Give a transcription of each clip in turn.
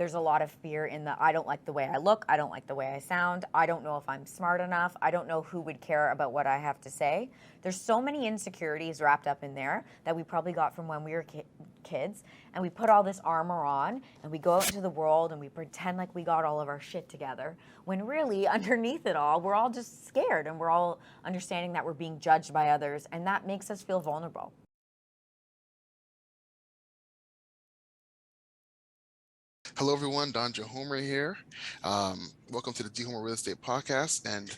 There's a lot of fear in the I don't like the way I look, I don't like the way I sound, I don't know if I'm smart enough, I don't know who would care about what I have to say. There's so many insecurities wrapped up in there that we probably got from when we were kids, and we put all this armor on and we go out into the world and we pretend like we got all of our shit together, when really underneath it all we're all just scared, and we're all understanding that we're being judged by others, and that makes us feel vulnerable. Hello, everyone. Dondre Homer here. Welcome to the DHomerRealestate Real Estate podcast. And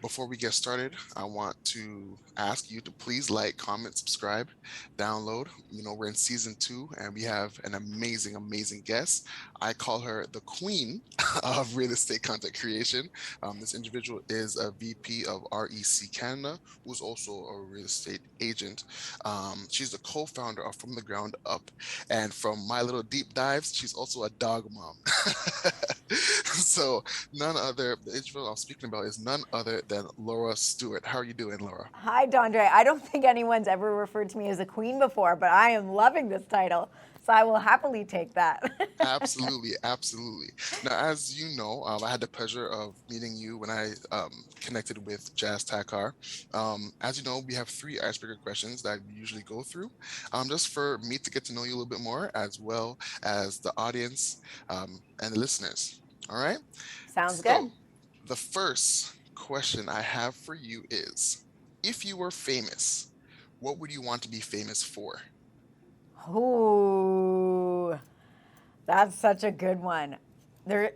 before we get started, I want to ask you to please like, comment, subscribe, download. We're in season 2, and we have an amazing, amazing guest. I call her the queen of real estate content creation. This individual is a VP of REC Canada, who's also a real estate agent. She's the co-founder of From the Ground Up. And from my little deep dives, she's also a dog mom. So the individual I'm speaking about is none other than Laura Stewart. How are you doing, Laura? Hi, Dondre. I don't think anyone's ever referred to me as a queen before, but I am loving this title, so I will happily take that. Absolutely, absolutely. Now, as you know, I had the pleasure of meeting you when I connected with Jazz Takar. As you know, we have 3 icebreaker questions that we usually go through, just for me to get to know you a little bit more, as well as the audience and the listeners. All right? Sounds So, good. the first question I have for you is, if you were famous, what would you want to be famous for? Ooh, that's such a good one. There,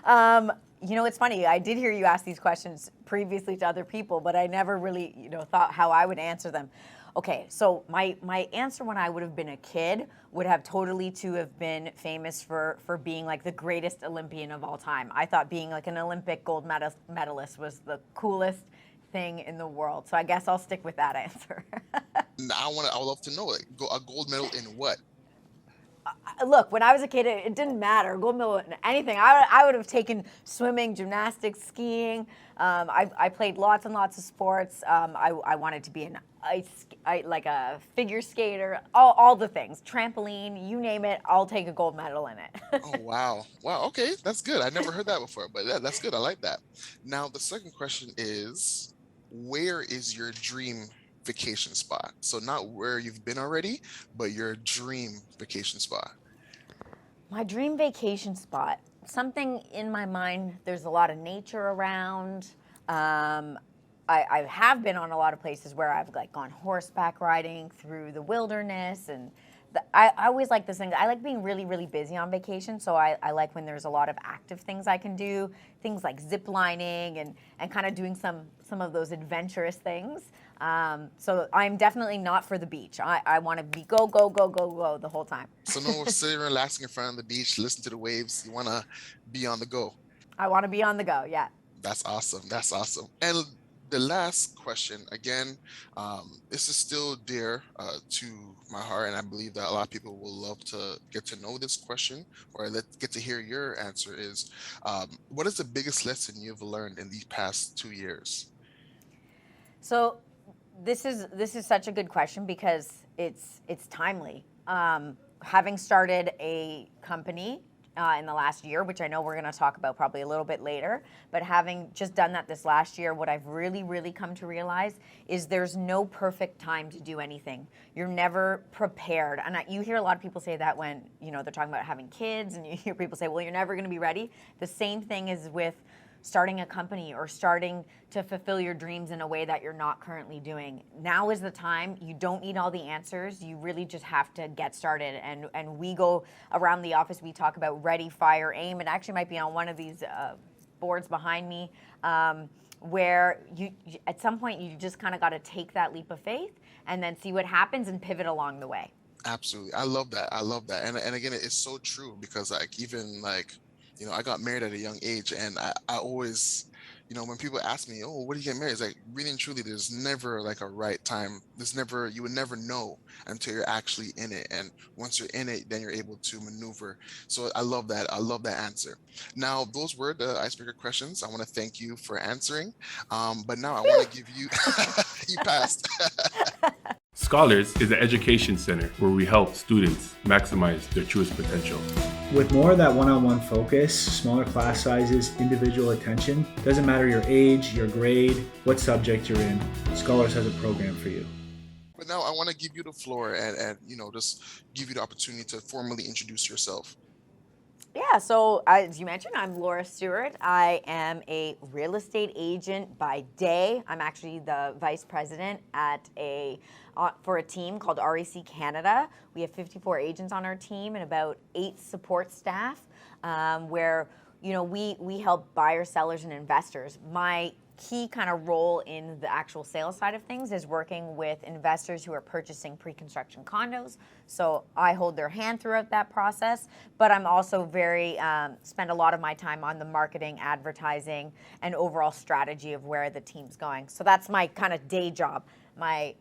um, it's funny. I did hear you ask these questions previously to other people, but I never really, thought how I would answer them. Okay, so my answer when I would have been a kid would have totally to have been famous for being like the greatest Olympian of all time. I thought being like an Olympic gold medalist was the coolest thing in the world. So I guess I'll stick with that answer. Now, I would love to know, like, a gold medal in what? Look, when I was a kid, it didn't matter. Gold medal, anything. I would have taken swimming, gymnastics, skiing. I played lots and lots of sports. I wanted to be like a figure skater, all the things. Trampoline, you name it, I'll take a gold medal in it. Oh, wow. Wow. Okay. That's good. I never heard that before, but that's good. I like that. Now, the second question is, where is your dream vacation spot? So not where you've been already, but your dream vacation spot. My dream vacation spot, something in my mind, there's a lot of nature around. I have been on a lot of places where I've like gone horseback riding through the wilderness, and I always like this thing. I like being really, really busy on vacation, so I like when there's a lot of active things I can do, things like zip lining and kind of doing some of those adventurous things. So I'm definitely not for the beach. I want to be go, go, go, go, go the whole time. So no sitting relaxing in front of the beach, listen to the waves. You want to be on the go. I want to be on the go, yeah. That's awesome. That's awesome. And the last question, again, this is still dear to my heart, and I believe that a lot of people will love to get to know this question, or get to hear your answer is, what is the biggest lesson you've learned in these past 2 years? So this is such a good question because it's timely. Having started a company in the last year, which I know we're going to talk about probably a little bit later, but having just done that this last year, what I've really, really come to realize is there's no perfect time to do anything. You're never prepared. And you hear a lot of people say that when, they're talking about having kids, and you hear people say, well, you're never going to be ready. The same thing is with starting a company or starting to fulfill your dreams in a way that you're not currently doing. Now is the time. You don't need all the answers. You really just have to get started. And we go around the office, we talk about ready, fire, aim. It actually might be on one of these boards behind me, where you at some point you just kind of got to take that leap of faith and then see what happens and pivot along the way. Absolutely. I love that. I love that. And again, it's so true, because like, even like, I got married at a young age, and I always, when people ask me, oh, what do you get married? It's like, really and truly, there's never like a right time. You would never know until you're actually in it. And once you're in it, then you're able to maneuver. So I love that. I love that answer. Now, those were the icebreaker questions. I want to thank you for answering. But now I want to give you, you passed. Scholars is an education center where we help students maximize their truest potential. With more of that one-on-one focus, smaller class sizes, individual attention, doesn't matter your age, your grade, what subject you're in, Scholars has a program for you. But now I want to give you the floor and just give you the opportunity to formally introduce yourself. Yeah, so as you mentioned, I'm Laura Stewart. I am a real estate agent by day. I'm actually the vice president at for a team called REC Canada. We have 54 agents on our team and about 8 support staff, where we help buyers, sellers, and investors. My key kind of role in the actual sales side of things is working with investors who are purchasing pre-construction condos. So I hold their hand throughout that process, but I'm also spend a lot of my time on the marketing, advertising, and overall strategy of where the team's going. So that's my kind of day job. My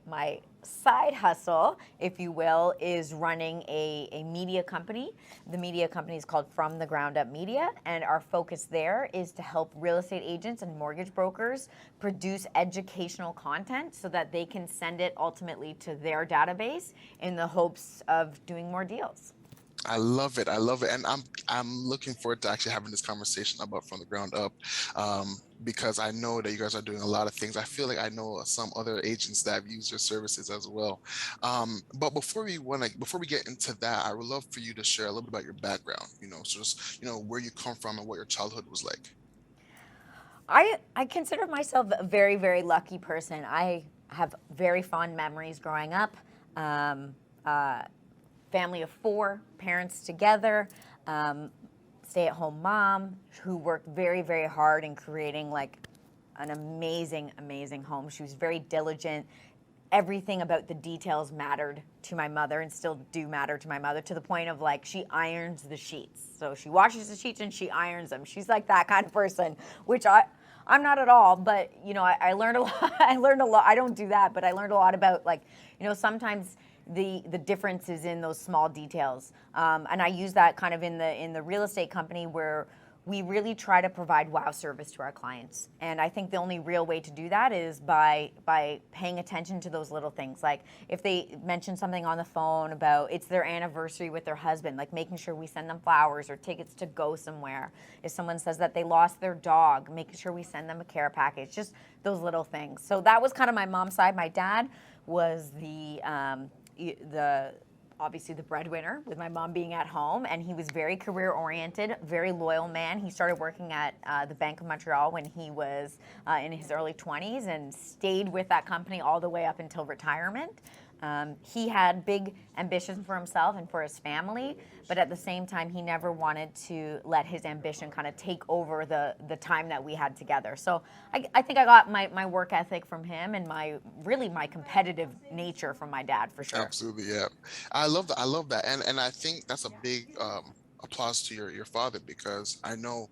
side hustle, if you will, is running a media company. The media company is called From the Ground Up Media, and our focus there is to help real estate agents and mortgage brokers produce educational content so that they can send it ultimately to their database in the hopes of doing more deals. I love it. I love it. And I'm looking forward to actually having this conversation about From the Ground Up, because I know that you guys are doing a lot of things. I feel like I know some other agents that have used your services as well. But before we get into that, I would love for you to share a little bit about your background, so just, where you come from and what your childhood was like. I consider myself a very, very lucky person. I have very fond memories growing up. Family of 4, parents together, stay-at-home mom who worked very, very hard in creating like an amazing, amazing home. She was very diligent. Everything about the details mattered to my mother and still do matter to my mother, to the point of like she irons the sheets. So she washes the sheets and she irons them. She's like that kind of person, which I'm not at all, but I learned a lot. I learned a lot. I don't do that, but I learned a lot about sometimes the difference is in those small details, and I use that kind of in the real estate company where we really try to provide wow service to our clients. And I think the only real way to do that is by paying attention to those little things. Like if they mention something on the phone about it's their anniversary with their husband, like making sure we send them flowers or tickets to go somewhere. If someone says that they lost their dog, making sure we send them a care package, just those little things. So that was kind of my mom's side. My dad was obviously the breadwinner, with my mom being at home, and he was very career oriented, very loyal man. He started working at the Bank of Montreal when he was in his early 20s and stayed with that company all the way up until retirement. He had big ambitions for himself and for his family, but at the same time, he never wanted to let his ambition kind of take over the time that we had together. So I think I got my work ethic from him and my competitive nature from my dad, for sure. Absolutely, yeah. I love that. I love that. And I think that's a big applause to your father, because I know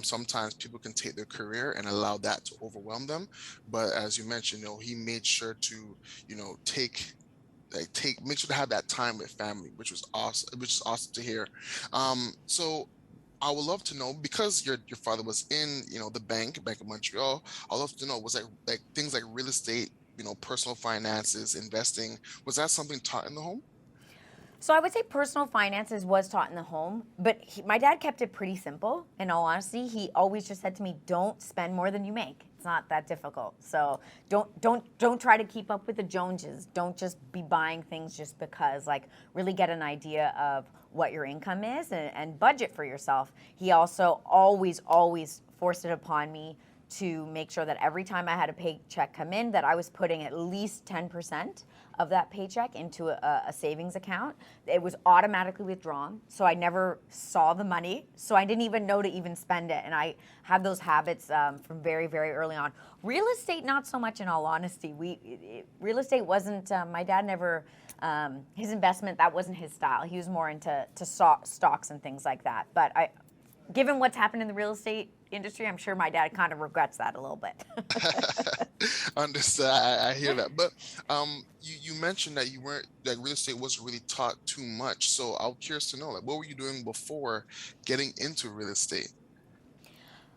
sometimes people can take their career and allow that to overwhelm them. But as you mentioned, he made sure to, make sure to have that time with family, which is awesome to hear. So I would love to know, because your father was in the Bank of Montreal. I'd love to know, was like things like real estate, personal finances, investing, was that something taught in the home? So I would say personal finances was taught in the home, but my dad kept it pretty simple. In all honesty, he always just said to me, "Don't spend more than you make. It's not that difficult. So don't try to keep up with the Joneses. Don't just be buying things just because. Like, really get an idea of what your income is and budget for yourself." He also always forced it upon me to make sure that every time I had a paycheck come in, that I was putting at least 10% of that paycheck into a savings account. It was automatically withdrawn, so I never saw the money, so I didn't even know to even spend it. And I had those habits from very, very early on. Real estate, not so much, in all honesty. Real estate wasn't, my dad never, his investment, that wasn't his style. He was more into stocks and things like that. But given what's happened in the real estate industry, I'm sure my dad kind of regrets that a little bit. Understood. I hear that. But you mentioned that real estate wasn't really taught too much. So I'm curious to know, like, what were you doing before getting into real estate?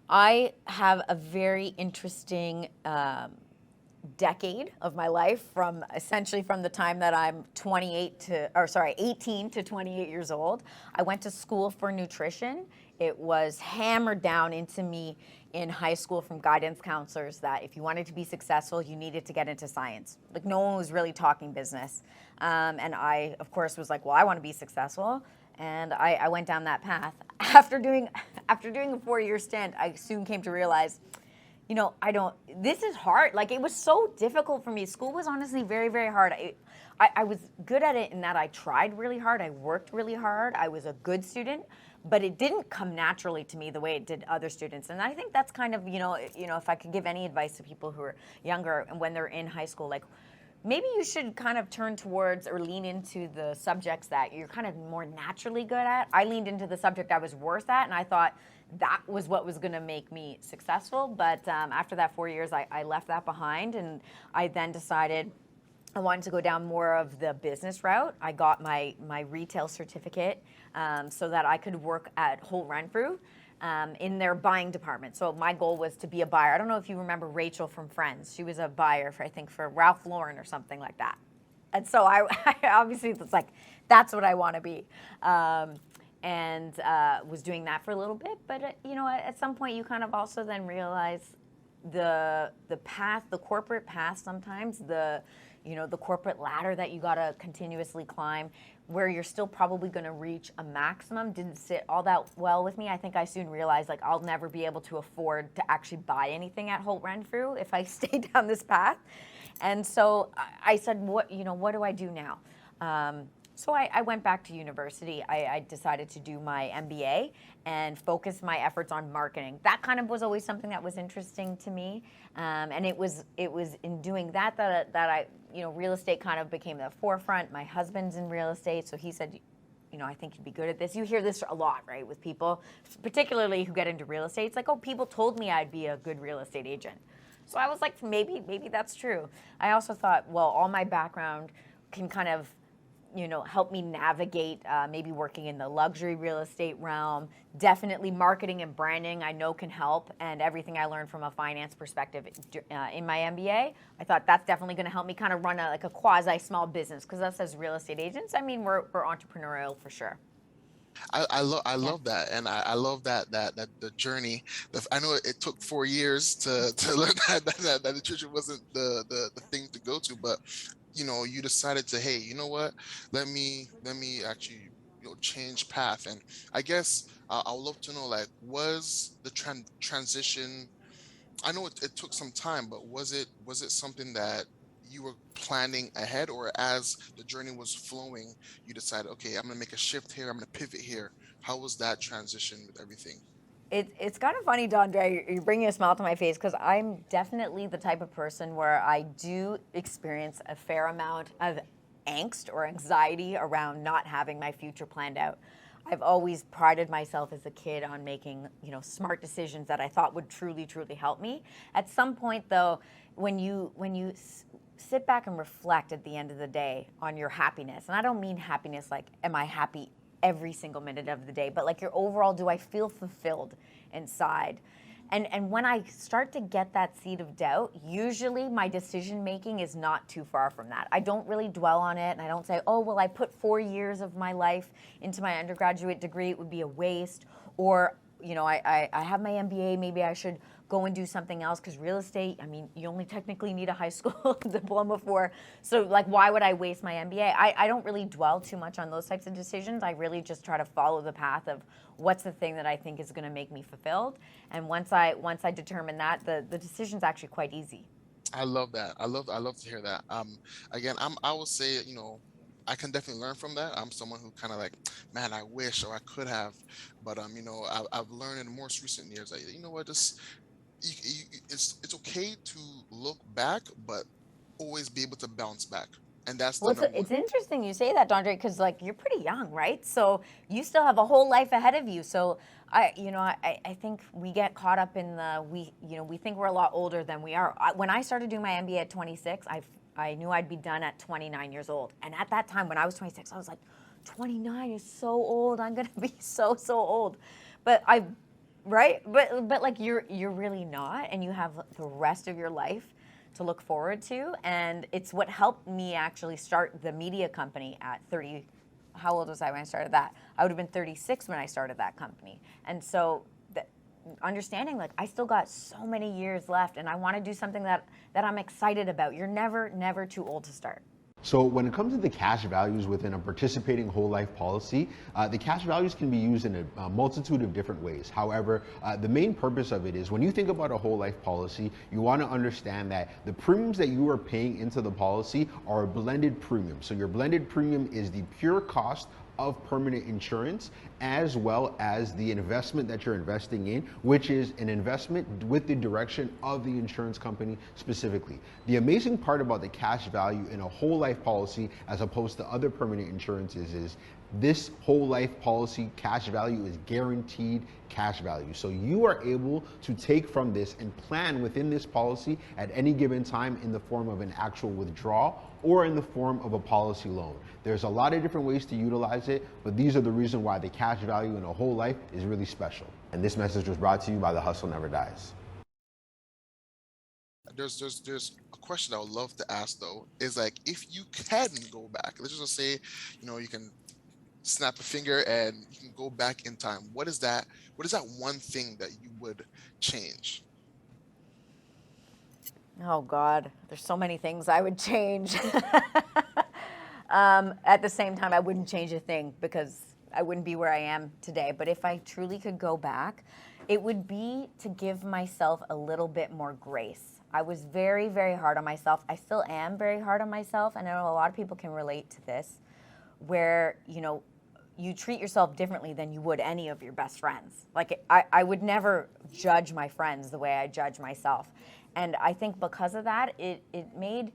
I have a very interesting decade of my life, from essentially from the time that I'm 18 to 28 years old. I went to school for nutrition. It was hammered down into me in high school from guidance counselors that if you wanted to be successful, you needed to get into science. Like, no one was really talking business. And I, of course, was like, well, I want to be successful. And I went down that path. After doing a 4-year stint, I soon came to realize, this is hard. Like, it was so difficult for me. School was honestly very, very hard. I was good at it in that I tried really hard. I worked really hard. I was a good student, but it didn't come naturally to me the way it did other students. And I think that's kind of, if I could give any advice to people who are younger and when they're in high school, like, maybe you should kind of turn towards or lean into the subjects that you're kind of more naturally good at. I leaned into the subject I was worse at, and I thought that was what was going to make me successful. But after that 4 years, I left that behind, and I then decided I wanted to go down more of the business route. I got my retail certificate so that I could work at Holt Renfrew in their buying department. So my goal was to be a buyer. I don't know if you remember Rachel from Friends. She was a buyer for Ralph Lauren or something like that. And so I obviously was like, that's what I want to be. And was doing that for a little bit. But, at some point you kind of also then realize the path, the corporate path sometimes, the corporate ladder that you got to continuously climb, where you're still probably going to reach a maximum, didn't sit all that well with me. I think I soon realized, like, I'll never be able to afford to actually buy anything at Holt Renfrew if I stay down this path. And so I said, what do I do now? So I went back to university. I decided to do my MBA and focus my efforts on marketing. That kind of was always something that was interesting to me. And it was in doing that I, real estate kind of became the forefront. My husband's in real estate, so he said, I think you'd be good at this. You hear this a lot, right, with people, particularly who get into real estate. It's like, oh, people told me I'd be a good real estate agent. So I was like, maybe that's true. I also thought, well, all my background can kind of help me navigate maybe working in the luxury real estate realm. Definitely marketing and branding I know can help, and everything I learned from a finance perspective in my MBA, I thought that's definitely going to help me kind of run a quasi small business, because us as real estate agents, I mean, we're entrepreneurial for sure. I love that, and I love that the journey. I know it took 4 years to learn that nutrition wasn't the thing to go to, but you decided to, hey, you know what? Let me actually change path. And I guess I would love to know, like, was the transition? I know it took some time, but was it something that you were planning ahead, or as the journey was flowing, you decided, okay, I'm gonna make a shift here, I'm gonna pivot here? How was that transition with everything? It's kind of funny, Dondre, you're bringing a smile to my face, because I'm definitely the type of person where I do experience a fair amount of angst or anxiety around not having my future planned out. I've always prided myself as a kid on making, smart decisions that I thought would truly, truly help me. At some point, though, when you sit back and reflect at the end of the day on your happiness, and I don't mean happiness like, am I happy every single minute of the day, but like your overall, do I feel fulfilled inside? And when I start to get that seed of doubt, usually my decision making is not too far from that. I don't really dwell on it, and I don't say, oh, well, I put 4 years of my life into my undergraduate degree, it would be a waste. Or, I have my MBA, maybe I should go and do something else, because real estate, I mean, you only technically need a high school diploma for. So, like, why would I waste my MBA? I don't really dwell too much on those types of decisions. I really just try to follow the path of what's the thing that I think is going to make me fulfilled. And once I determine that, the decision's actually quite easy. I love that. I love to hear that. Again, I would say, I can definitely learn from that. I'm someone who kind of like, man, I wish, or I could have, but I've learned in the most recent years that, just it's okay to look back, but always be able to bounce back. And that's it's interesting you say that, Dondre, because like you're pretty young, right? So you still have a whole life ahead of you. So I think we get caught up in we think we're a lot older than we are. When I started doing my MBA at 26, I knew I'd be done at 29 years old. And at that time, when I was 26, I was like, 29 is so old. I'm gonna be so old. But right? But like you're really not, and you have the rest of your life to look forward to. And it's what helped me actually start the media company at 30. How old was I when I started that? I would have been 36 when I started that company. And so understanding like I still got so many years left and I want to do something that I'm excited about. You're never too old to start. So when it comes to the cash values within a participating whole life policy, the cash values can be used in a multitude of different ways. However, the main purpose of it is when you think about a whole life policy, you want to understand that the premiums that you are paying into the policy are a blended premium. So your blended premium is the pure cost of permanent insurance, as well as the investment that you're investing in, which is an investment with the direction of the insurance company specifically. The amazing part about the cash value in a whole life policy as opposed to other permanent insurances is this whole life policy cash value is guaranteed cash value. So you are able to take from this and plan within this policy at any given time in the form of an actual withdrawal or in the form of a policy loan. There's a lot of different ways to utilize it, but these are the reason why the cash value in a whole life is really special. And this message was brought to you by The Hustle Never Dies. There's a question I would love to ask though, is like, if you can go back, let's just say, you can snap a finger and you can go back in time. What is that one thing that you would change? Oh God, there's so many things I would change. At the same time, I wouldn't change a thing because I wouldn't be where I am today. But if I truly could go back, it would be to give myself a little bit more grace. I was very, very hard on myself. I still am very hard on myself. And I know a lot of people can relate to this, where, you treat yourself differently than you would any of your best friends. Like I would never judge my friends the way I judge myself. And I think because of that, it made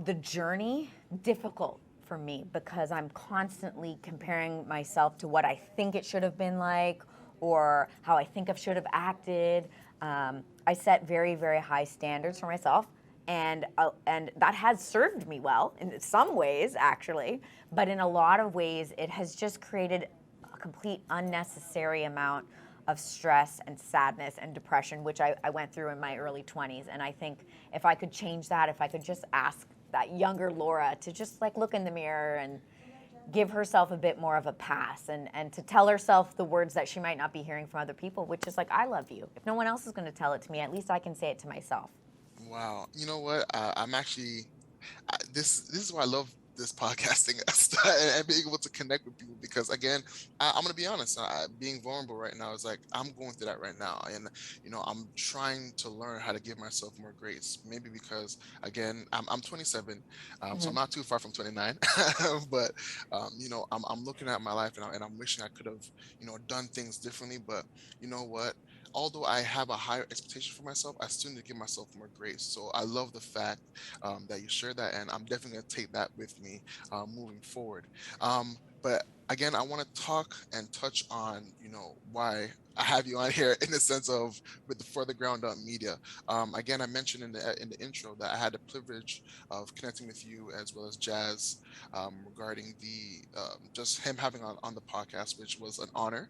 the journey difficult for me because I'm constantly comparing myself to what I think it should have been like or how I think I should have acted. I set very, very high standards for myself. And that has served me well in some ways, actually. But in a lot of ways, it has just created a complete unnecessary amount of stress and sadness and depression, which I went through in my early 20s. And I think if I could change that, if I could just ask that younger Laura to just like look in the mirror and give herself a bit more of a pass and to tell herself the words that she might not be hearing from other people, which is like, I love you. If no one else is going to tell it to me, at least I can say it to myself. Wow. You know what? I'm actually, this is why I love this podcasting and being able to connect with people because, again, I'm going to be honest, being vulnerable right now is like, I'm going through that right now. And, I'm trying to learn how to give myself more grace, maybe because, again, I'm 27, so I'm not too far from 29, but, I'm looking at my life and I'm wishing I could have, done things differently. But you know what? Although I have a higher expectation for myself, I still need to give myself more grace. So I love the fact that you share that, and I'm definitely going to take that with me moving forward. But again, I want to talk and touch on, why I have you on here in the sense of with the For the Ground Up Media. Again, I mentioned in the intro that I had the privilege of connecting with you as well as Jazz regarding the just him having on the podcast, which was an honor.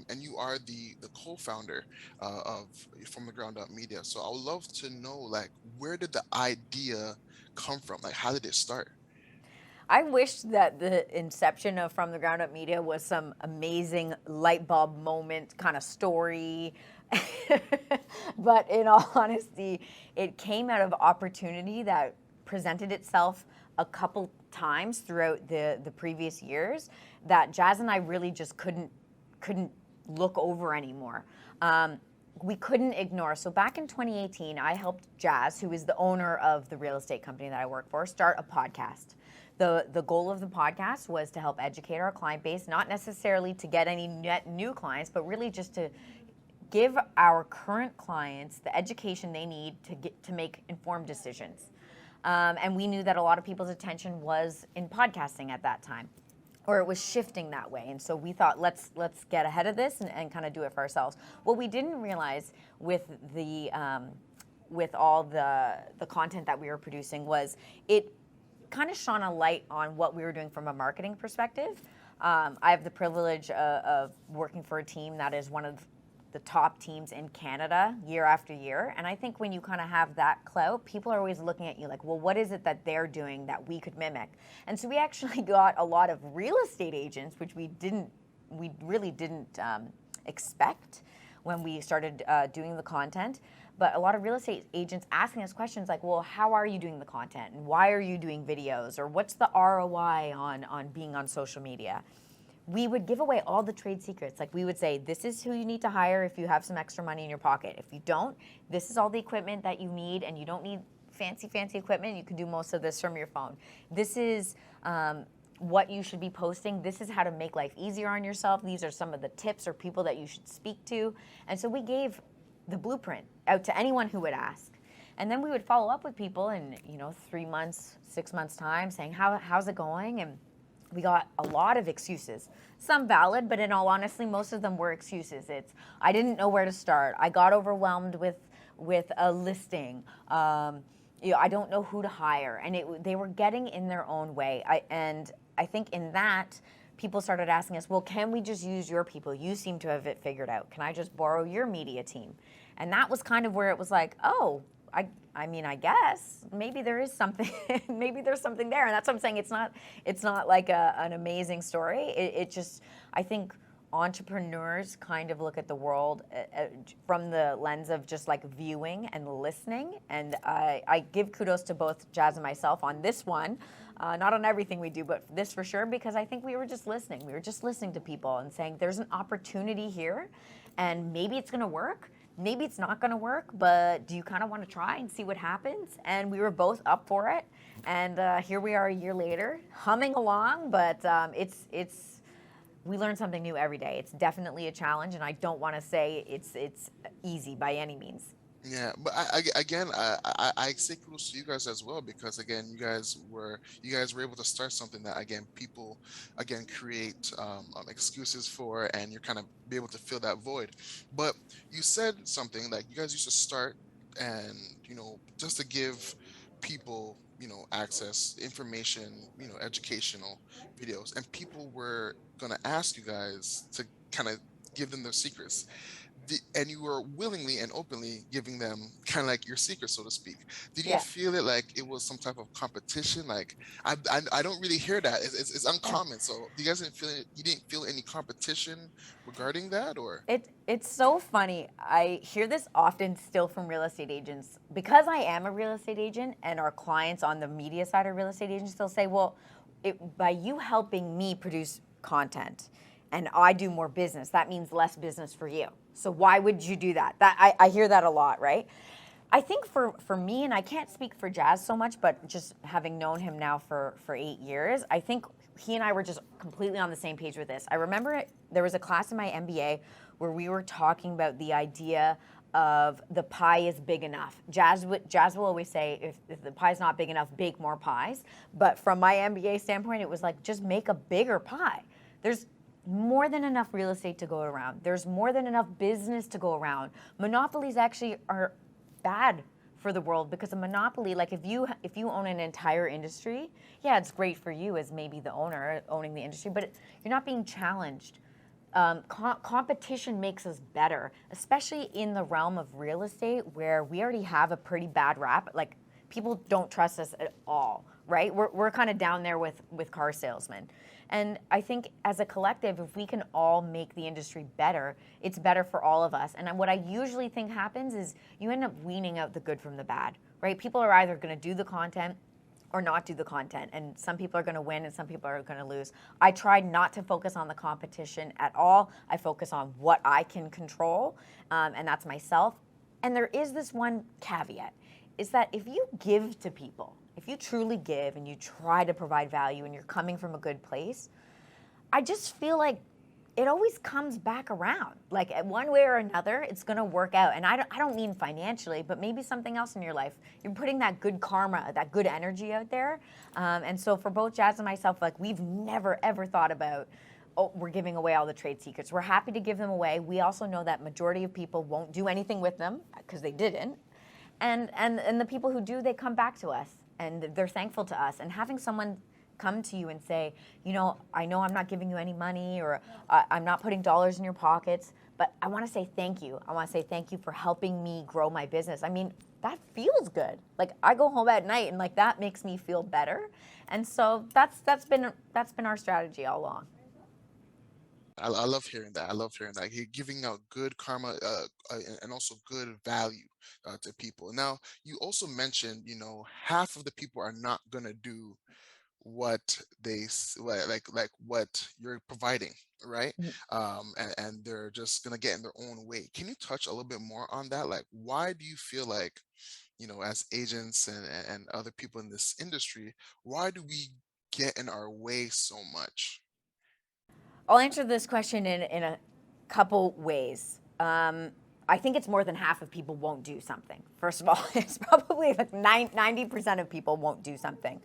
And you are the co-founder of From the Ground Up Media. So I would love to know, like, where did the idea come from? Like, how did it start? I wish that the inception of From the Ground Up Media was some amazing light bulb moment kind of story. But in all honesty, it came out of opportunity that presented itself a couple times throughout the previous years that Jazz and I really just couldn't look over anymore. We couldn't ignore. So back in 2018, I helped Jazz, who is the owner of the real estate company that I work for, start a podcast. The goal of the podcast was to help educate our client base, not necessarily to get any net new clients, but really just to give our current clients the education they need to make informed decisions. And we knew that a lot of people's attention was in podcasting at that time, or it was shifting that way. And so we thought, let's get ahead of this and kind of do it for ourselves. What we didn't realize with all the content that we were producing was it kind of shone a light on what we were doing from a marketing perspective. I have the privilege of working for a team that is one of the top teams in Canada year after year. And I think when you kind of have that clout, people are always looking at you like, well, what is it that they're doing that we could mimic? And so we actually got a lot of real estate agents, which we really didn't expect when we started doing the content. But a lot of real estate agents asking us questions like, well, how are you doing the content? And why are you doing videos? Or what's the ROI on being on social media? We would give away all the trade secrets. Like we would say, this is who you need to hire if you have some extra money in your pocket. If you don't, this is all the equipment that you need, and you don't need fancy equipment. You can do most of this from your phone. This is what you should be posting. This is how to make life easier on yourself. These are some of the tips or people that you should speak to. And so we gave the blueprint out to anyone who would ask. And then we would follow up with people in 3 months, 6 months time saying, how's it going? And we got a lot of excuses, some valid, but in all honesty, most of them were excuses. It's, I didn't know where to start. I got overwhelmed with a listing. I don't know who to hire. And they were getting in their own way. I think in that, people started asking us, well, can we just use your people? You seem to have it figured out. Can I just borrow your media team? And that was kind of where it was like, oh, I mean, I guess maybe there is something, maybe there's something there. And that's what I'm saying. It's not like an amazing story. It just, I think entrepreneurs kind of look at the world from the lens of just like viewing and listening. And I give kudos to both Jazz and myself on this one. Not on everything we do, but this for sure, because I think we were just listening. We were just listening to people and saying, there's an opportunity here, and maybe it's going to work. Maybe it's not going to work, but do you kind of want to try and see what happens? And we were both up for it. And here we are a year later, humming along, but we learn something new every day. It's definitely a challenge, and I don't want to say it's easy by any means. Yeah, but I say kudos to you guys as well, because again, you guys were able to start something that again people create excuses for, and you're kind of be able to fill that void. But you said something like you guys used to start, and just to give people access, information, educational videos, and people were gonna ask you guys to kind of give them their secrets. And you were willingly and openly giving them kind of like your secret, so to speak. Did you feel it like it was some type of competition? Like I don't really hear that. It's uncommon. So you guys didn't feel any competition regarding that, or? It's so funny. I hear this often still from real estate agents, because I am a real estate agent, and our clients on the media side are real estate agents. They'll say, well, by you helping me produce content, and I do more business, that means less business for you. So why would you do that? I hear that a lot, right? I think for me, and I can't speak for Jazz so much, but just having known him now for 8 years, I think he and I were just completely on the same page with this. I remember there was a class in my MBA where we were talking about the idea of the pie is big enough. Jazz will always say, if the pie's not big enough, bake more pies. But from my MBA standpoint, it was like, just make a bigger pie. There's more than enough real estate to go around. There's more than enough business to go around. Monopolies actually are bad for the world, because a monopoly, like if you own an entire industry, yeah, it's great for you as maybe the owner owning the industry, but you're not being challenged. Competition makes us better, especially in the realm of real estate, where we already have a pretty bad rap. Like, people don't trust us at all, right? We're kind of down there with car salesmen. And I think as a collective, if we can all make the industry better, it's better for all of us. And what I usually think happens is you end up weaning out the good from the bad, right? People are either going to do the content or not do the content. And some people are going to win and some people are going to lose. I try not to focus on the competition at all. I focus on what I can control, and that's myself. And there is this one caveat, is that if you give to people, if you truly give and you try to provide value and you're coming from a good place, I just feel like it always comes back around. Like, one way or another, it's going to work out. And I don't mean financially, but maybe something else in your life. You're putting that good karma, that good energy out there. And so for both Jazz and myself, like, we've never, ever thought about, oh, we're giving away all the trade secrets. We're happy to give them away. We also know that majority of people won't do anything with them because they didn't. And the people who do, they come back to us and they're thankful to us. And having someone come to you and say, I know I'm not giving you any money, or I'm not putting dollars in your pockets, but I want to say thank you. I want to say thank you for helping me grow my business. I mean, that feels good. Like, I go home at night and like that makes me feel better. And so that's been our strategy all along. I love hearing that. I love hearing that. Giving out good karma and also good value to people. Now, you also mentioned, half of the people are not gonna do what like what you're providing, right? And they're just gonna get in their own way. Can you touch a little bit more on that? Like, why do you feel like, as agents and other people in this industry, why do we get in our way so much? I'll answer this question in a couple ways. I think it's more than half of people won't do something. First of all, it's probably like 90% of people won't do something.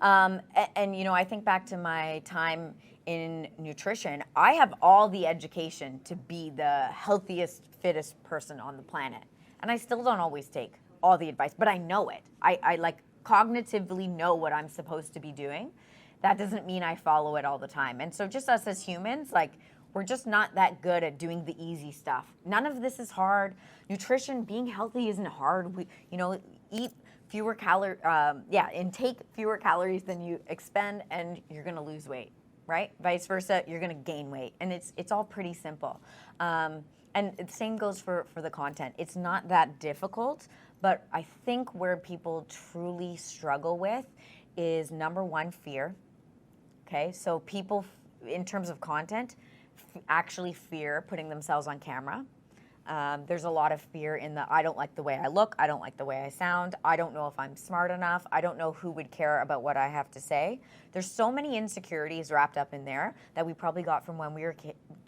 And I think back to my time in nutrition. I have all the education to be the healthiest, fittest person on the planet. And I still don't always take all the advice, but I know it. I like cognitively know what I'm supposed to be doing. That doesn't mean I follow it all the time. And so just us as humans, like, we're just not that good at doing the easy stuff. None of this is hard. Nutrition, being healthy isn't hard. Eat fewer intake fewer calories than you expend, and you're gonna lose weight, right? Vice versa, you're gonna gain weight. And it's all pretty simple. And the same goes for the content. It's not that difficult, but I think where people truly struggle with is, number one, fear. Okay, so people, in terms of content, actually fear putting themselves on camera. There's a lot of fear in I don't like the way I look, I don't like the way I sound, I don't know if I'm smart enough, I don't know who would care about what I have to say. There's so many insecurities wrapped up in there that we probably got from when we were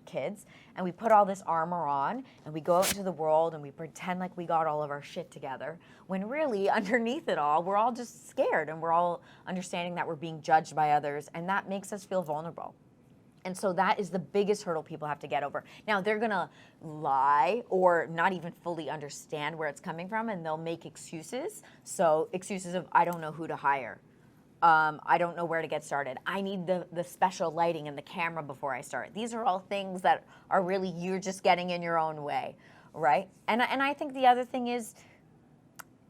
kids, and we put all this armor on, and we go out into the world, and we pretend like we got all of our shit together, when really, underneath it all, we're all just scared, and we're all understanding that we're being judged by others, and that makes us feel vulnerable. And so that is the biggest hurdle people have to get over. Now, they're gonna lie or not even fully understand where it's coming from, and they'll make excuses. So excuses of, I don't know who to hire. I don't know where to get started. I need the special lighting and the camera before I start. These are all things that are really, you're just getting in your own way, right? And I think the other thing is,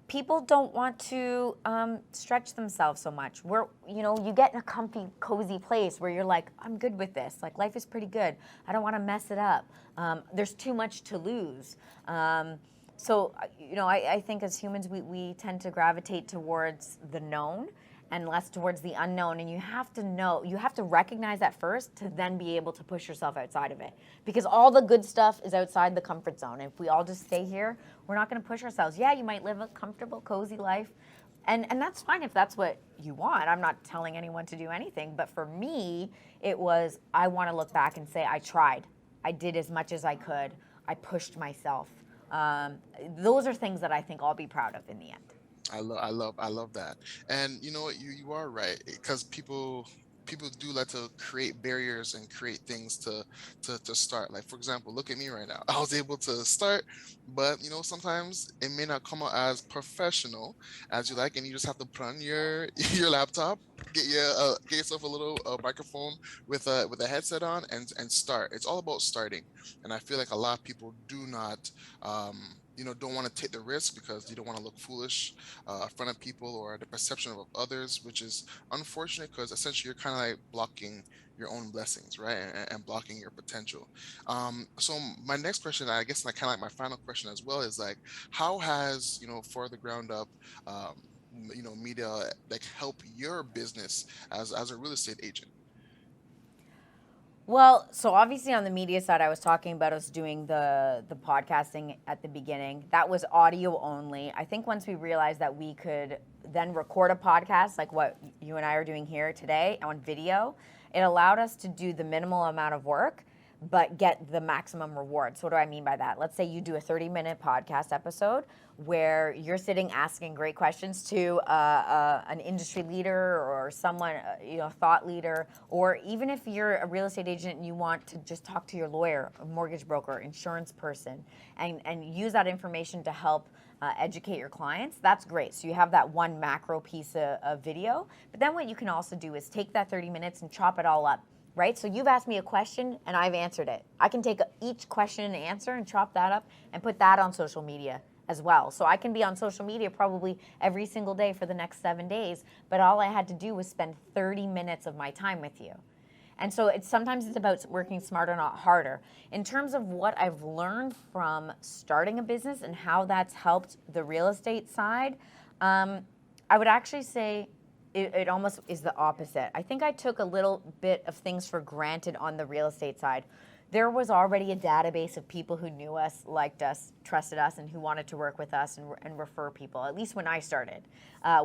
people don't want to stretch themselves so much. You get in a comfy, cozy place where you're like, I'm good with this. Like, life is pretty good. I don't want to mess it up. There's too much to lose. So I think as humans, we tend to gravitate towards the known and less towards the unknown. And you have to recognize that first to then be able to push yourself outside of it. Because all the good stuff is outside the comfort zone. If we all just stay here, we're not going to push ourselves. Yeah, you might live a comfortable, cozy life. And that's fine if that's what you want. I'm not telling anyone to do anything. But for me, it was, I want to look back and say, I tried. I did as much as I could. I pushed myself. Those are things that I think I'll be proud of in the end. I love that. And you know what, you are right, because people do like to create barriers and create things to start. Like, for example, look at me right now. I was able to start, but sometimes it may not come out as professional as you like, and you just have to put on your laptop, get yourself a little microphone with a headset on, and start. It's all about starting. And I feel like a lot of people do not don't want to take the risk because you don't want to look foolish in front of people or the perception of others, which is unfortunate because essentially you're kind of like blocking your own blessings, right? And blocking your potential. So my next question, I guess, and kind of like my final question as well, is like, how has, For the Ground Up, media like help your business as a real estate agent? Well, so obviously on the media side, I was talking about us doing the podcasting at the beginning. That was audio only. I think once we realized that we could then record a podcast like what you and I are doing here today on video, it allowed us to do the minimal amount of work, but get the maximum reward. So what do I mean by that? Let's say you do a 30-minute podcast episode where you're sitting asking great questions to an industry leader or someone, thought leader, or even if you're a real estate agent and you want to just talk to your lawyer, a mortgage broker, insurance person, and use that information to help educate your clients, that's great. So you have that one macro piece of video. But then what you can also do is take that 30 minutes and chop it all up, right? So you've asked me a question and I've answered it. I can take each question and answer and chop that up and put that on social media as well. So I can be on social media probably every single day for the next 7 days, but all I had to do was spend 30 minutes of my time with you. And so sometimes it's about working smarter, not harder. In terms of what I've learned from starting a business and how that's helped the real estate side, I would actually say it almost is the opposite. I think I took a little bit of things for granted on the real estate side. There was already a database of people who knew us, liked us, trusted us, and who wanted to work with us and refer people, at least when I started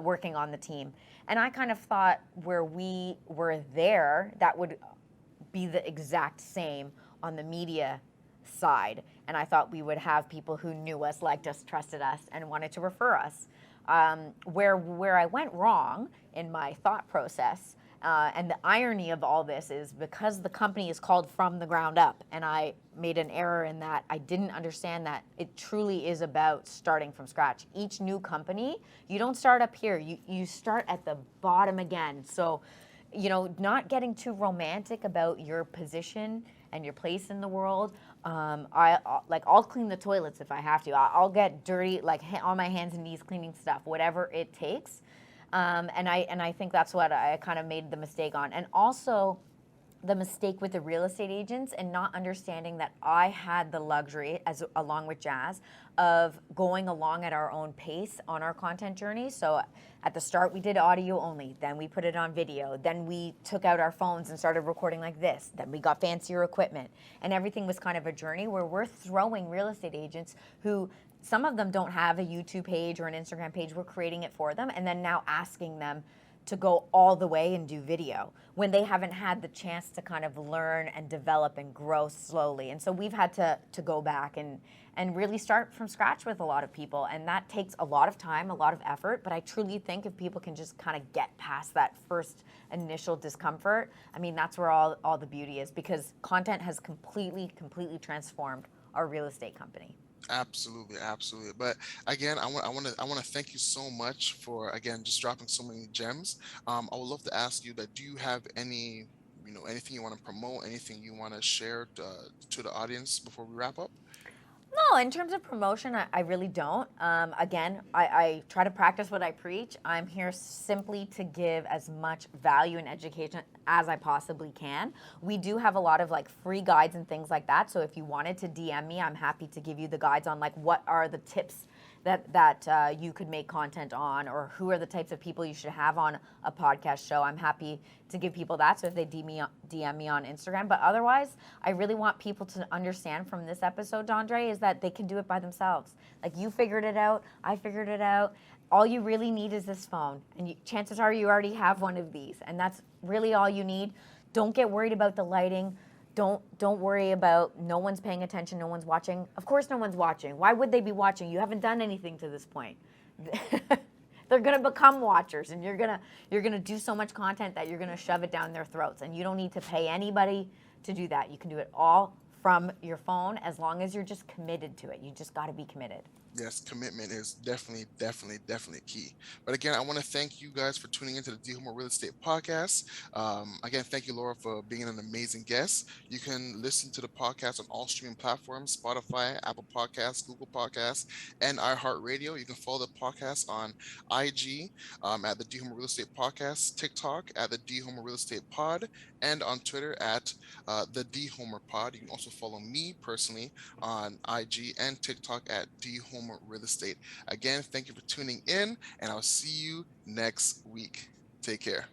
working on the team. And I kind of thought where we were there, that would be the exact same on the media side. And I thought we would have people who knew us, liked us, trusted us, and wanted to refer us. Where I went wrong in my thought process, and the irony of all this is because the company is called From the Ground Up, and I made an error in that I didn't understand that it truly is about starting from scratch. Each new company, you don't start up here, you start at the bottom again. So, not getting too romantic about your position and your place in the world. I'll clean the toilets if I have to. I'll get dirty, on my hands and knees cleaning stuff, whatever it takes. And I think that's what I kind of made the mistake on. And also the mistake with the real estate agents and not understanding that I had the luxury, along with Jazz, of going along at our own pace on our content journey. So at the start we did audio only, then we put it on video, then we took out our phones and started recording like this, then we got fancier equipment, and everything was kind of a journey where we're throwing real estate agents who, some of them don't have a YouTube page or an Instagram page, we're creating it for them and then now asking them to go all the way and do video when they haven't had the chance to kind of learn and develop and grow slowly. And so we've had to go back and really start from scratch with a lot of people. And that takes a lot of time, a lot of effort. But I truly think if people can just kind of get past that first initial discomfort, I mean, that's where all the beauty is, because content has completely transformed our real estate company. Absolutely. But again, I want to thank you so much for, again, just dropping so many gems. I would love to ask you that, do you have anything you want to promote, anything you want to share to the audience before we wrap up? No, in terms of promotion, I really don't. Again, I try to practice what I preach. I'm here simply to give as much value and education as I possibly can. We do have a lot of free guides and things like that. So if you wanted to DM me, I'm happy to give you the guides on what are the tips that you could make content on, or who are the types of people you should have on a podcast show. I'm happy to give people that, so if they DM me on Instagram. But otherwise, I really want people to understand from this episode, Dondre, is that they can do it by themselves. You figured it out, I figured it out. All you really need is this phone, and chances are you already have one of these, and that's really all you need. Don't get worried about the lighting. Don't worry about no one's paying attention, no one's watching. Of course no one's watching. Why would they be watching? You haven't done anything to this point. They're gonna become watchers, and you're gonna do so much content that you're gonna shove it down their throats, and you don't need to pay anybody to do that. You can do it all from your phone as long as you're just committed to it. You just gotta be committed. Yes, commitment is definitely key. But again, I want to thank you guys for tuning into the DHomer Real Estate Podcast. Again, thank you, Laura, for being an amazing guest. You can listen to the podcast on all streaming platforms: Spotify, Apple Podcasts, Google Podcasts, and iHeartRadio. You can follow the podcast on IG at the DHomer Real Estate Podcast, TikTok at the DHomer Real Estate Pod, and on Twitter at the DHomer Pod. You can also follow me personally on IG and TikTok at DHomer Real Estate. Again, thank you for tuning in, and I'll see you next week. Take care.